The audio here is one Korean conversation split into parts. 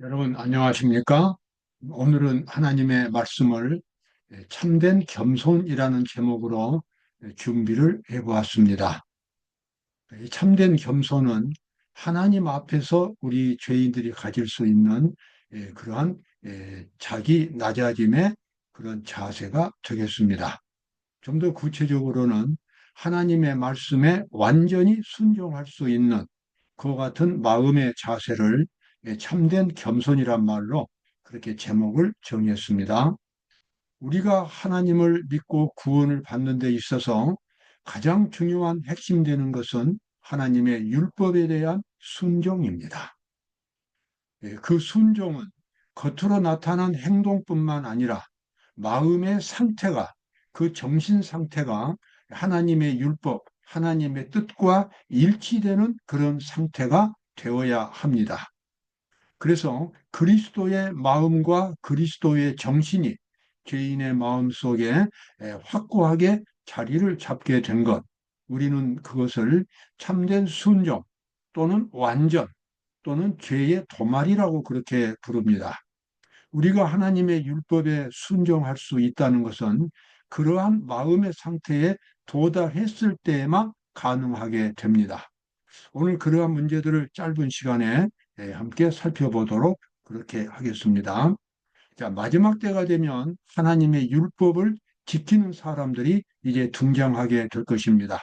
여러분 안녕하십니까? 오늘은 하나님의 말씀을 참된 겸손이라는 제목으로 준비를 해보았습니다. 이 참된 겸손은 하나님 앞에서 우리 죄인들이 가질 수 있는 그러한 자기 낮아짐의 그런 자세가 되겠습니다. 좀 더 구체적으로는 하나님의 말씀에 완전히 순종할 수 있는 그와 같은 마음의 자세를 참된 겸손이란 말로 그렇게 제목을 정했습니다. 우리가 하나님을 믿고 구원을 받는 데 있어서 가장 중요한 핵심되는 것은 하나님의 율법에 대한 순종입니다. 그 순종은 겉으로 나타난 행동뿐만 아니라 마음의 상태가, 그 정신 상태가 하나님의 율법, 하나님의 뜻과 일치되는 그런 상태가 되어야 합니다. 그래서 그리스도의 마음과 그리스도의 정신이 죄인의 마음 속에 확고하게 자리를 잡게 된 것, 우리는 그것을 참된 순종 또는 완전 또는 죄의 도말이라고 그렇게 부릅니다. 우리가 하나님의 율법에 순종할 수 있다는 것은 그러한 마음의 상태에 도달했을 때에만 가능하게 됩니다. 오늘 그러한 문제들을 짧은 시간에 함께 살펴보도록 그렇게 하겠습니다. 자, 마지막 때가 되면 하나님의 율법을 지키는 사람들이 이제 등장하게 될 것입니다.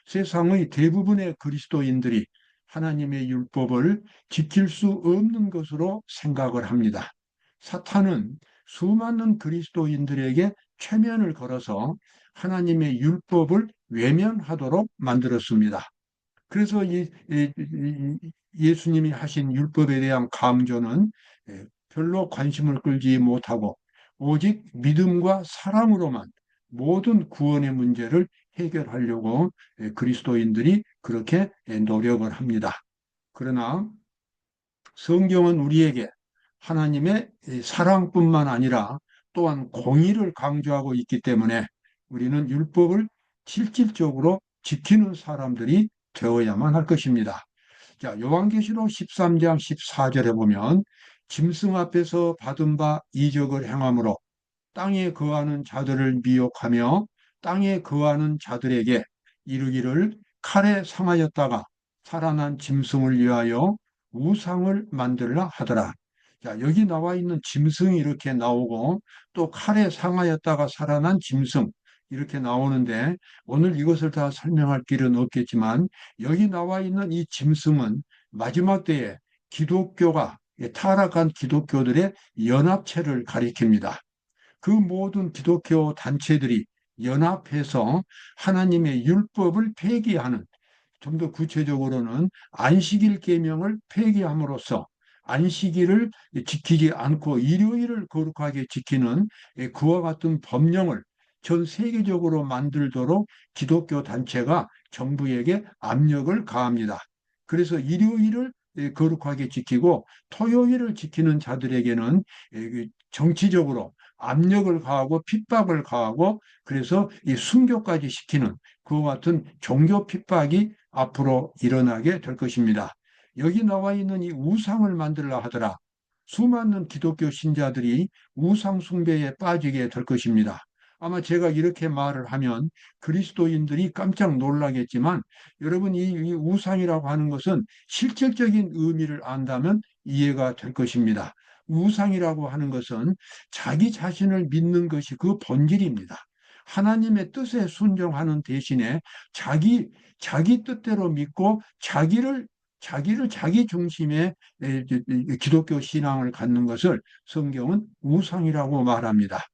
세상의 대부분의 그리스도인들이 하나님의 율법을 지킬 수 없는 것으로 생각을 합니다. 사탄은 수많은 그리스도인들에게 최면을 걸어서 하나님의 율법을 외면하도록 만들었습니다. 그래서 예수님이 하신 율법에 대한 강조는 별로 관심을 끌지 못하고 오직 믿음과 사랑으로만 모든 구원의 문제를 해결하려고 그리스도인들이 그렇게 노력을 합니다. 그러나 성경은 우리에게 하나님의 사랑뿐만 아니라 또한 공의를 강조하고 있기 때문에 우리는 율법을 실질적으로 지키는 사람들이 되어야만 할 것입니다. 자, 요한계시록 13장 14절에 보면 짐승 앞에서 받은 바 이적을 행함으로 땅에 거하는 자들을 미혹하며 땅에 거하는 자들에게 이르기를 칼에 상하였다가 살아난 짐승을 위하여 우상을 만들라 하더라. 자, 여기 나와 있는 짐승이 이렇게 나오고 또 칼에 상하였다가 살아난 짐승 이렇게 나오는데 오늘 이것을 다 설명할 길은 없겠지만 여기 나와 있는 이 짐승은 마지막 때에 기독교가 타락한 기독교들의 연합체를 가리킵니다. 그 모든 기독교 단체들이 연합해서 하나님의 율법을 폐기하는, 좀 더 구체적으로는 안식일 계명을 폐기함으로써 안식일을 지키지 않고 일요일을 거룩하게 지키는 그와 같은 법령을 전 세계적으로 만들도록 기독교 단체가 정부에게 압력을 가합니다. 그래서 일요일을 거룩하게 지키고 토요일을 지키는 자들에게는 그 정치적으로 압력을 가하고 핍박을 가하고 그래서 이 순교까지 시키는 그와 같은 종교 핍박이 앞으로 일어나게 될 것입니다. 여기 나와 있는 이 우상을 만들라 하더라. 수많은 기독교 신자들이 우상 숭배에 빠지게 될 것입니다. 아마 제가 이렇게 말을 하면 그리스도인들이 깜짝 놀라겠지만 여러분 이 우상이라고 하는 것은 실질적인 의미를 안다면 이해가 될 것입니다. 우상이라고 하는 것은 자기 자신을 믿는 것이 그 본질입니다. 하나님의 뜻에 순종하는 대신에 자기 뜻대로 믿고 자기를 자기 중심의 기독교 신앙을 갖는 것을 성경은 우상이라고 말합니다.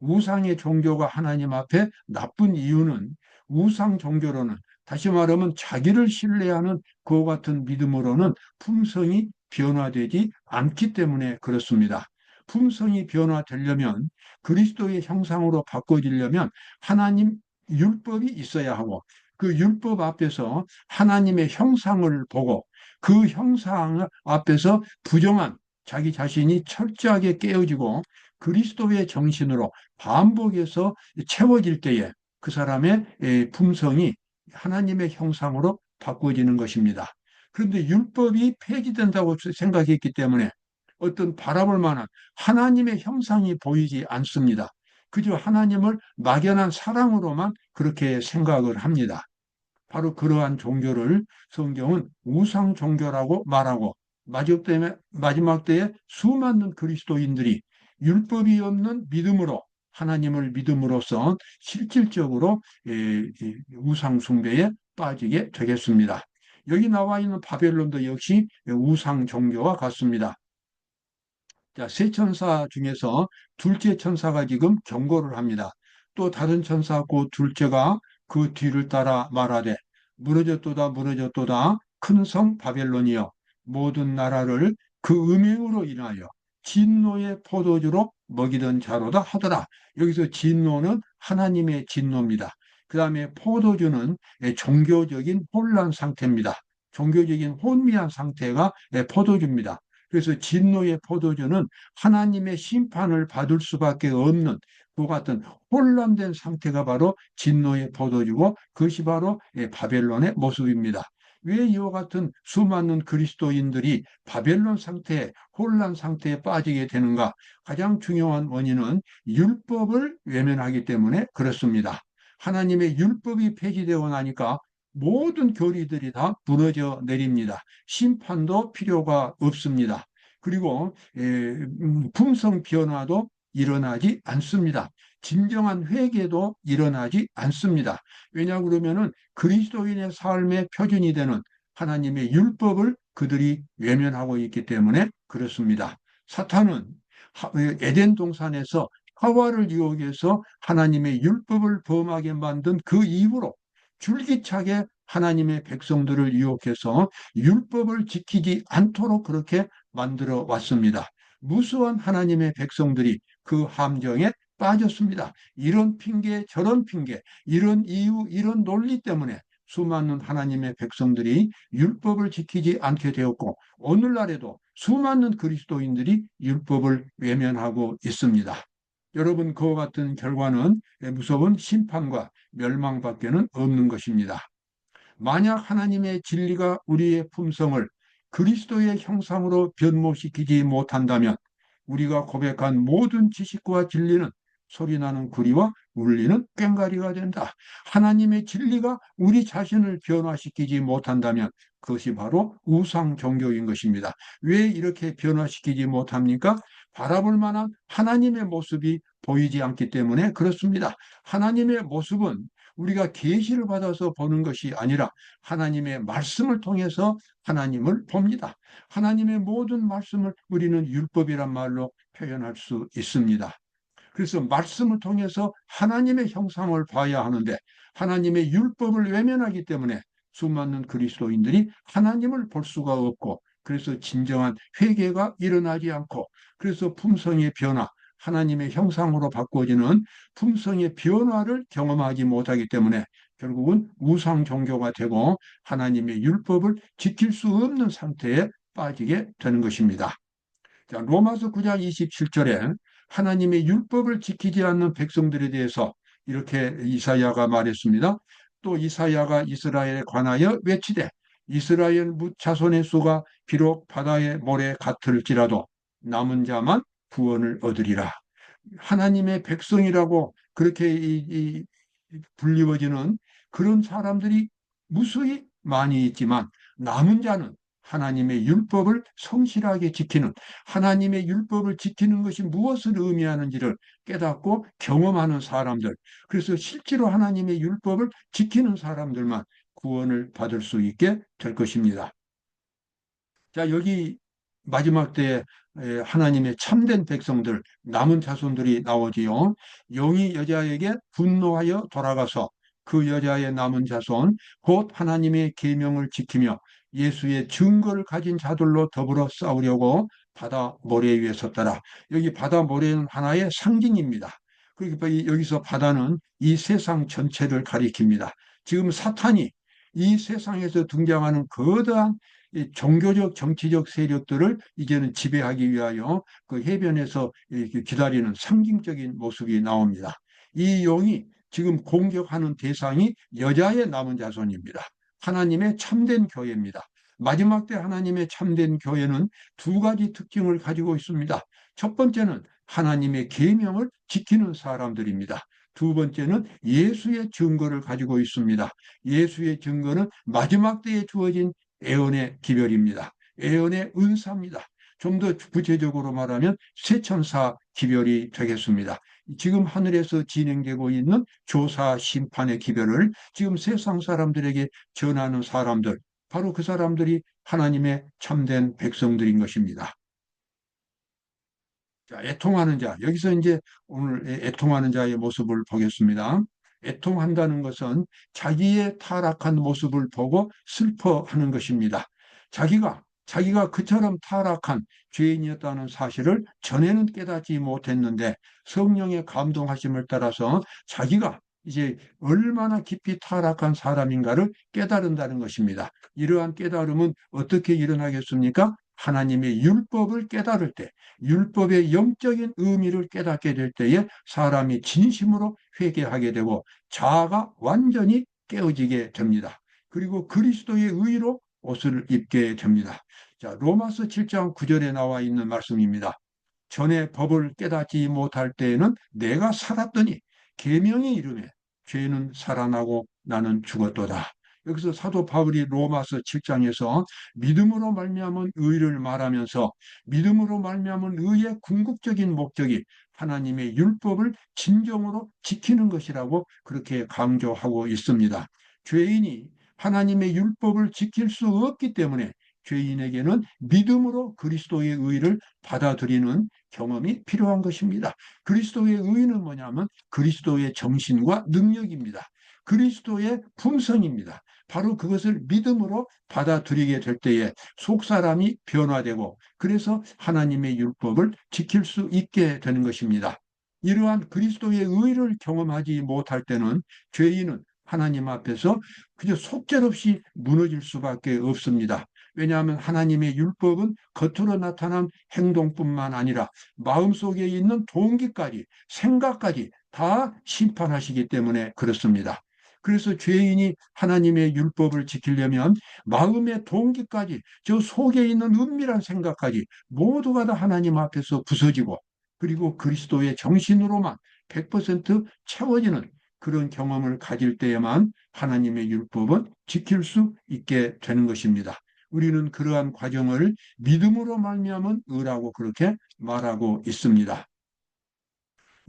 우상의 종교가 하나님 앞에 나쁜 이유는 우상 종교로는 다시 말하면 자기를 신뢰하는 그와 같은 믿음으로는 품성이 변화되지 않기 때문에 그렇습니다. 품성이 변화되려면 그리스도의 형상으로 바꿔지려면 하나님 율법이 있어야 하고 그 율법 앞에서 하나님의 형상을 보고 그 형상 앞에서 부정한 자기 자신이 철저하게 깨어지고 그리스도의 정신으로 반복해서 채워질 때에 그 사람의 품성이 하나님의 형상으로 바꿔지는 것입니다. 그런데 율법이 폐지된다고 생각했기 때문에 어떤 바라볼 만한 하나님의 형상이 보이지 않습니다. 그저 하나님을 막연한 사랑으로만 그렇게 생각을 합니다. 바로 그러한 종교를 성경은 우상 종교라고 말하고, 마지막 때에 수많은 그리스도인들이 율법이 없는 믿음으로 하나님을 믿음으로써 실질적으로 우상 숭배에 빠지게 되겠습니다. 여기 나와 있는 바벨론도 역시 우상 종교와 같습니다. 자, 세 천사 중에서 둘째 천사가 지금 경고를 합니다. 또 다른 천사 곧 둘째가 그 뒤를 따라 말하되, 무너졌도다 무너졌도다 큰 성 바벨론이여, 모든 나라를 그 음행으로 인하여 진노의 포도주로 먹이던 자로다 하더라. 여기서 진노는 하나님의 진노입니다. 그 다음에 포도주는 종교적인 혼란 상태입니다. 종교적인 혼미한 상태가 포도주입니다. 그래서 진노의 포도주는 하나님의 심판을 받을 수밖에 없는 그 같은 혼란된 상태가 바로 진노의 포도주고, 그것이 바로 바벨론의 모습입니다. 왜 이와 같은 수많은 그리스도인들이 바벨론 상태에, 혼란 상태에 빠지게 되는가? 가장 중요한 원인은 율법을 외면하기 때문에 그렇습니다. 하나님의 율법이 폐지되고 나니까 모든 교리들이 다 무너져 내립니다. 심판도 필요가 없습니다. 그리고 품성 변화도 일어나지 않습니다. 진정한 회개도 일어나지 않습니다. 왜냐 그러면은 그리스도인의 삶의 표준이 되는 하나님의 율법을 그들이 외면하고 있기 때문에 그렇습니다. 사탄은 에덴 동산에서 하와를 유혹해서 하나님의 율법을 범하게 만든 그 이후로 줄기차게 하나님의 백성들을 유혹해서 율법을 지키지 않도록 그렇게 만들어 왔습니다. 무수한 하나님의 백성들이 그 함정에 빠졌습니다. 이런 핑계, 저런 핑계, 이런 이유, 이런 논리 때문에 수많은 하나님의 백성들이 율법을 지키지 않게 되었고, 오늘날에도 수많은 그리스도인들이 율법을 외면하고 있습니다. 여러분, 그와 같은 결과는 무서운 심판과 멸망밖에는 없는 것입니다. 만약 하나님의 진리가 우리의 품성을 그리스도의 형상으로 변모시키지 못한다면 우리가 고백한 모든 지식과 진리는 소리나는 구리와 울리는 꽹과리가 된다. 하나님의 진리가 우리 자신을 변화시키지 못한다면 그것이 바로 우상 종교인 것입니다. 왜 이렇게 변화시키지 못합니까? 바라볼 만한 하나님의 모습이 보이지 않기 때문에 그렇습니다. 하나님의 모습은 우리가 계시를 받아서 보는 것이 아니라 하나님의 말씀을 통해서 하나님을 봅니다. 하나님의 모든 말씀을 우리는 율법이란 말로 표현할 수 있습니다. 그래서 말씀을 통해서 하나님의 형상을 봐야 하는데 하나님의 율법을 외면하기 때문에 수많은 그리스도인들이 하나님을 볼 수가 없고, 그래서 진정한 회개가 일어나지 않고, 그래서 품성의 변화, 하나님의 형상으로 바꿔지는 품성의 변화를 경험하지 못하기 때문에 결국은 우상 종교가 되고 하나님의 율법을 지킬 수 없는 상태에 빠지게 되는 것입니다. 자, 로마서 9장 27절에 하나님의 율법을 지키지 않는 백성들에 대해서 이렇게 이사야가 말했습니다. 또 이사야가 이스라엘에 관하여 외치되, 이스라엘 자손의 수가 비록 바다의 모래 같을지라도 남은 자만 구원을 얻으리라. 하나님의 백성이라고 그렇게 불리워지는 그런 사람들이 무수히 많이 있지만, 남은 자는 하나님의 율법을 성실하게 지키는, 하나님의 율법을 지키는 것이 무엇을 의미하는지를 깨닫고 경험하는 사람들, 그래서 실제로 하나님의 율법을 지키는 사람들만 구원을 받을 수 있게 될 것입니다. 자, 여기 마지막 때에 하나님의 참된 백성들, 남은 자손들이 나오지요. 영이 여자에게 분노하여 돌아가서 그 여자의 남은 자손, 곧 하나님의 계명을 지키며 예수의 증거를 가진 자들로 더불어 싸우려고 바다 모래 위에 섰더라. 여기 바다 모래는 하나의 상징입니다. 그러니까 여기서 바다는 이 세상 전체를 가리킵니다. 지금 사탄이 이 세상에서 등장하는 거대한 이 종교적 정치적 세력들을 이제는 지배하기 위하여 그 해변에서 이렇게 기다리는 상징적인 모습이 나옵니다. 이 용이 지금 공격하는 대상이 여자의 남은 자손입니다. 하나님의 참된 교회입니다. 마지막 때 하나님의 참된 교회는 두 가지 특징을 가지고 있습니다. 첫 번째는 하나님의 계명을 지키는 사람들입니다. 두 번째는 예수의 증거를 가지고 있습니다. 예수의 증거는 마지막 때에 주어진 애언의 기별입니다. 애언의 은사입니다. 좀 더 구체적으로 말하면 쇠천사 기별이 되겠습니다. 지금 하늘에서 진행되고 있는 조사 심판의 기별을 지금 세상 사람들에게 전하는 사람들, 바로 그 사람들이 하나님의 참된 백성들인 것입니다. 자, 애통하는 자. 여기서 이제 오늘 애통하는 자의 모습을 보겠습니다. 애통한다는 것은 자기의 타락한 모습을 보고 슬퍼하는 것입니다. 자기가 그처럼 타락한 죄인이었다는 사실을 전에는 깨닫지 못했는데 성령의 감동하심을 따라서 자기가 이제 얼마나 깊이 타락한 사람인가를 깨달은다는 것입니다. 이러한 깨달음은 어떻게 일어나겠습니까? 하나님의 율법을 깨달을 때, 율법의 영적인 의미를 깨닫게 될 때에 사람이 진심으로 회개하게 되고 자아가 완전히 깨어지게 됩니다. 그리고 그리스도의 의로 옷을 입게 됩니다. 자, 로마서 7장 9절에 나와 있는 말씀입니다. 전에 법을 깨닫지 못할 때에는 내가 살았더니 계명의 이름에 죄는 살아나고 나는 죽었도다. 여기서 사도 바울이 로마서 7장에서 믿음으로 말미암은 의를 말하면서 믿음으로 말미암은 의의 궁극적인 목적이 하나님의 율법을 진정으로 지키는 것이라고 그렇게 강조하고 있습니다. 죄인이 하나님의 율법을 지킬 수 없기 때문에 죄인에게는 믿음으로 그리스도의 의를 받아들이는 경험이 필요한 것입니다. 그리스도의 의는 뭐냐면 그리스도의 정신과 능력입니다. 그리스도의 품성입니다. 바로 그것을 믿음으로 받아들이게 될 때에 속사람이 변화되고 그래서 하나님의 율법을 지킬 수 있게 되는 것입니다. 이러한 그리스도의 의를 경험하지 못할 때는 죄인은 하나님 앞에서 그저 속절없이 무너질 수밖에 없습니다. 왜냐하면 하나님의 율법은 겉으로 나타난 행동뿐만 아니라 마음속에 있는 동기까지, 생각까지 다 심판하시기 때문에 그렇습니다. 그래서 죄인이 하나님의 율법을 지키려면 마음의 동기까지, 저 속에 있는 은밀한 생각까지 모두가 다 하나님 앞에서 부서지고 그리고 그리스도의 정신으로만 100% 채워지는 그런 경험을 가질 때에만 하나님의 율법은 지킬 수 있게 되는 것입니다. 우리는 그러한 과정을 믿음으로 말미암은 의라고 그렇게 말하고 있습니다.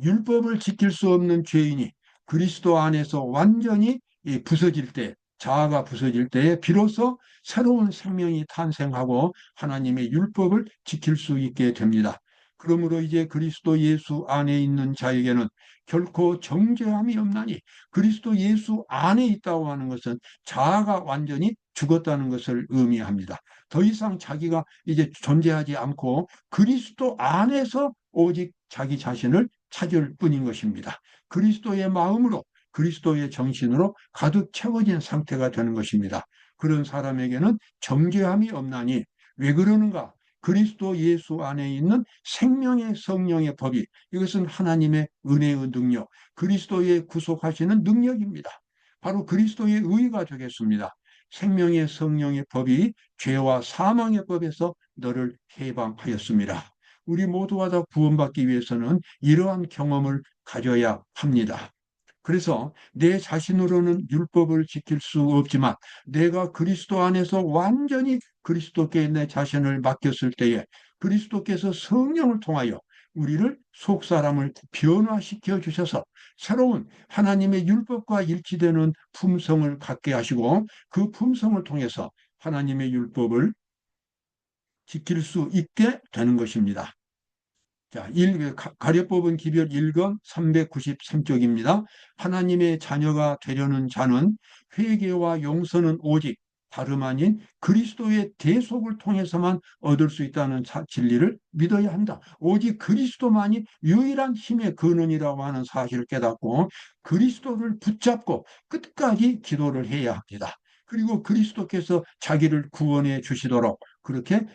율법을 지킬 수 없는 죄인이 그리스도 안에서 완전히 부서질 때, 자아가 부서질 때에 비로소 새로운 생명이 탄생하고 하나님의 율법을 지킬 수 있게 됩니다. 그러므로 이제 그리스도 예수 안에 있는 자에게는 결코 정죄함이 없나니 그리스도 예수 안에 있다고 하는 것은 자아가 완전히 죽었다는 것을 의미합니다. 더 이상 자기가 이제 존재하지 않고 그리스도 안에서 오직 자기 자신을 찾을 뿐인 것입니다. 그리스도의 마음으로 그리스도의 정신으로 가득 채워진 상태가 되는 것입니다. 그런 사람에게는 정죄함이 없나니 왜 그러는가? 그리스도 예수 안에 있는 생명의 성령의 법이 이것은 하나님의 은혜의 능력, 그리스도의 구속하시는 능력입니다. 바로 그리스도의 의가 되겠습니다. 생명의 성령의 법이 죄와 사망의 법에서 너를 해방하였습니다. 우리 모두가 다 구원받기 위해서는 이러한 경험을 가져야 합니다. 그래서 내 자신으로는 율법을 지킬 수 없지만 내가 그리스도 안에서 완전히 그리스도께 내 자신을 맡겼을 때에 그리스도께서 성령을 통하여 우리를 속사람을 변화시켜 주셔서 새로운 하나님의 율법과 일치되는 품성을 갖게 하시고 그 품성을 통해서 하나님의 율법을 지킬 수 있게 되는 것입니다. 자, 가려뽑은 기별 1권 393쪽입니다. 하나님의 자녀가 되려는 자는 회개와 용서는 오직 다름 아닌 그리스도의 대속을 통해서만 얻을 수 있다는 진리를 믿어야 한다. 오직 그리스도만이 유일한 힘의 근원이라고 하는 사실을 깨닫고 그리스도를 붙잡고 끝까지 기도를 해야 합니다. 그리고 그리스도께서 자기를 구원해 주시도록 그렇게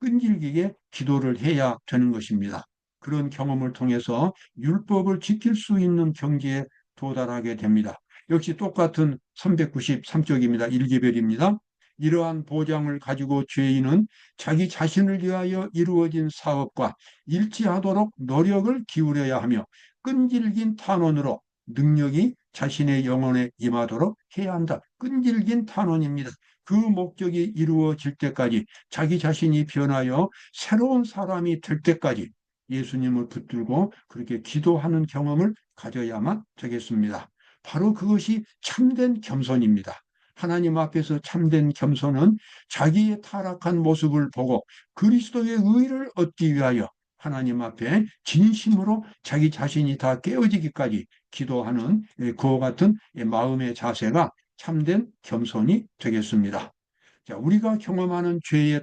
끈질기게 기도를 해야 되는 것입니다. 그런 경험을 통해서 율법을 지킬 수 있는 경지에 도달하게 됩니다. 역시 똑같은 393쪽입니다. 1계별입니다. 이러한 보장을 가지고 죄인은 자기 자신을 위하여 이루어진 사업과 일치하도록 노력을 기울여야 하며 끈질긴 탄원으로 능력이 자신의 영혼에 임하도록 해야 한다. 끈질긴 탄원입니다. 그 목적이 이루어질 때까지 자기 자신이 변하여 새로운 사람이 될 때까지 예수님을 붙들고 그렇게 기도하는 경험을 가져야만 되겠습니다. 바로 그것이 참된 겸손입니다. 하나님 앞에서 참된 겸손은 자기의 타락한 모습을 보고 그리스도의 의를 얻기 위하여 하나님 앞에 진심으로 자기 자신이 다 깨어지기까지 기도하는 그와 같은 마음의 자세가 참된 겸손이 되겠습니다. 자, 우리가 경험하는 죄의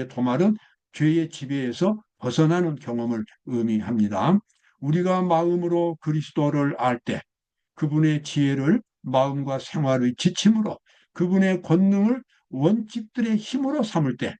도말은 죄의 지배에서 벗어나는 경험을 의미합니다. 우리가 마음으로 그리스도를 알 때, 그분의 지혜를 마음과 생활의 지침으로, 그분의 권능을 원칙들의 힘으로 삼을 때,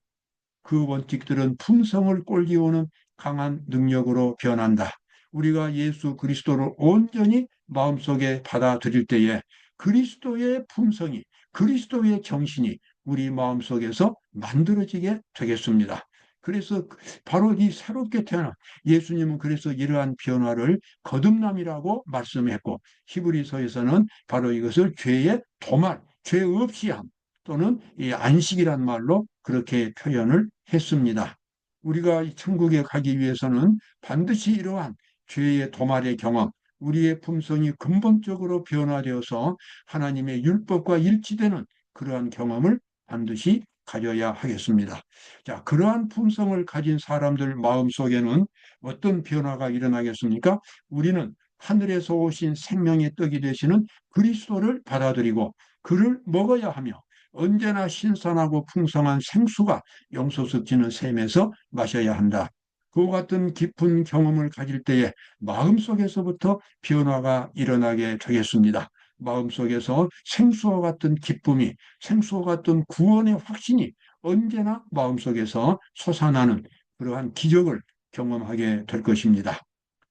그 원칙들은 품성을 꼴기우는 강한 능력으로 변한다. 우리가 예수 그리스도를 온전히 마음속에 받아들일 때에 그리스도의 품성이, 그리스도의 정신이 우리 마음속에서 만들어지게 되겠습니다. 그래서 바로 이 새롭게 태어난 예수님은 그래서 이러한 변화를 거듭남이라고 말씀했고, 히브리서에서는 바로 이것을 죄의 도말, 죄 없이 함 또는 이 안식이란 말로 그렇게 표현을 했습니다. 우리가 천국에 가기 위해서는 반드시 이러한 죄의 도말의 경험, 우리의 품성이 근본적으로 변화되어서 하나님의 율법과 일치되는 그러한 경험을 반드시 가져야 하겠습니다. 자, 그러한 품성을 가진 사람들 마음속에는 어떤 변화가 일어나겠습니까? 우리는 하늘에서 오신 생명의 떡이 되시는 그리스도를 받아들이고 그를 먹어야 하며 언제나 신선하고 풍성한 생수가 용솟지는 샘에서 마셔야 한다. 그와 같은 깊은 경험을 가질 때에 마음속에서부터 변화가 일어나게 되겠습니다. 마음속에서 생수와 같은 기쁨이, 생수와 같은 구원의 확신이 언제나 마음속에서 솟아나는 그러한 기적을 경험하게 될 것입니다.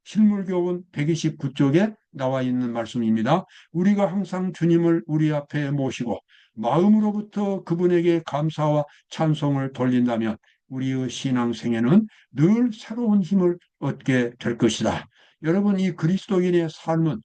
실물교훈 129쪽에 나와 있는 말씀입니다. 우리가 항상 주님을 우리 앞에 모시고 마음으로부터 그분에게 감사와 찬송을 돌린다면 우리의 신앙생애는 늘 새로운 힘을 얻게 될 것이다. 여러분, 이 그리스도인의 삶은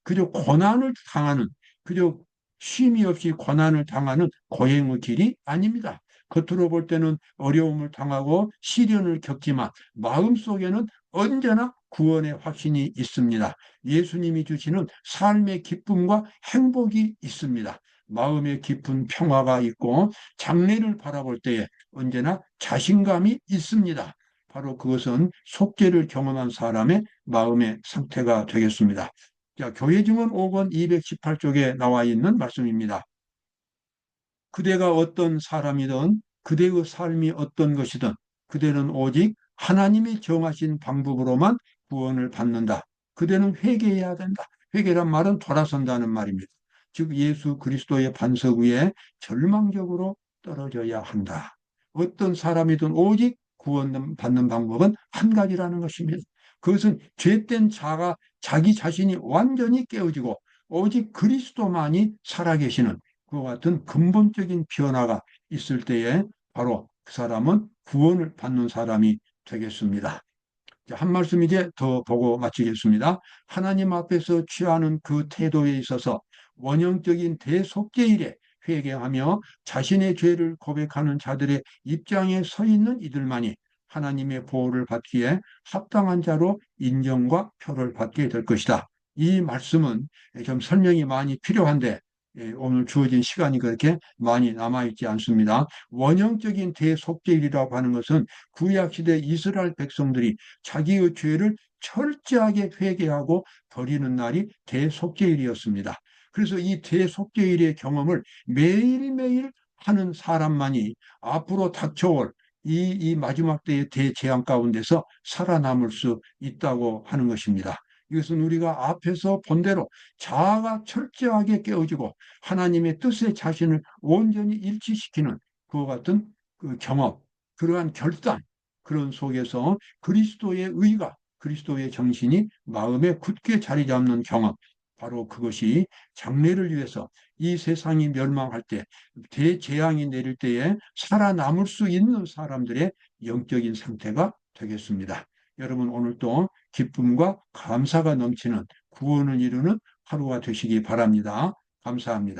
그저 고난을 당하는, 그저 쉼이 없이 고난을 당하는 고행의 길이 아닙니다. 겉으로 볼 때는 어려움을 당하고 시련을 겪지만 마음속에는 언제나 구원의 확신이 있습니다. 예수님이 주시는 삶의 기쁨과 행복이 있습니다. 마음에 깊은 평화가 있고 장래를 바라볼 때에 언제나 자신감이 있습니다. 바로 그것은 속죄를 경험한 사람의 마음의 상태가 되겠습니다. 자, 교회 증언 5권 218쪽에 나와 있는 말씀입니다. 그대가 어떤 사람이든 그대의 삶이 어떤 것이든 그대는 오직 하나님이 정하신 방법으로만 구원을 받는다. 그대는 회개해야 된다. 회개란 말은 돌아선다는 말입니다. 즉 예수 그리스도의 반석 위에 절망적으로 떨어져야 한다. 어떤 사람이든 오직 구원받는 방법은 한 가지라는 것입니다. 그것은 죄된 자가 자기 자신이 완전히 깨어지고 오직 그리스도만이 살아계시는 그와 같은 근본적인 변화가 있을 때에 바로 그 사람은 구원을 받는 사람이 되겠습니다. 한 말씀 이제 더 보고 마치겠습니다. 하나님 앞에서 취하는 그 태도에 있어서 원형적인 대속죄일에 회개하며 자신의 죄를 고백하는 자들의 입장에 서 있는 이들만이 하나님의 보호를 받기에 합당한 자로 인정과 표를 받게 될 것이다. 이 말씀은 좀 설명이 많이 필요한데 오늘 주어진 시간이 그렇게 많이 남아있지 않습니다. 원형적인 대속죄일이라고 하는 것은 구약시대 이스라엘 백성들이 자기의 죄를 철저하게 회개하고 버리는 날이 대속죄일이었습니다. 그래서 이 대속죄일의 경험을 매일매일 하는 사람만이 앞으로 닥쳐올 이 마지막 때의 대재앙 가운데서 살아남을 수 있다고 하는 것입니다. 이것은 우리가 앞에서 본 대로 자아가 철저하게 깨어지고 하나님의 뜻에 자신을 온전히 일치시키는 그와 같은 그 경험, 그러한 결단, 그런 속에서 그리스도의 의가, 그리스도의 정신이 마음에 굳게 자리 잡는 경험, 바로 그것이 장래를 위해서 이 세상이 멸망할 때, 대재앙이 내릴 때에 살아남을 수 있는 사람들의 영적인 상태가 되겠습니다. 여러분 오늘도 기쁨과 감사가 넘치는 구원을 이루는 하루가 되시기 바랍니다. 감사합니다.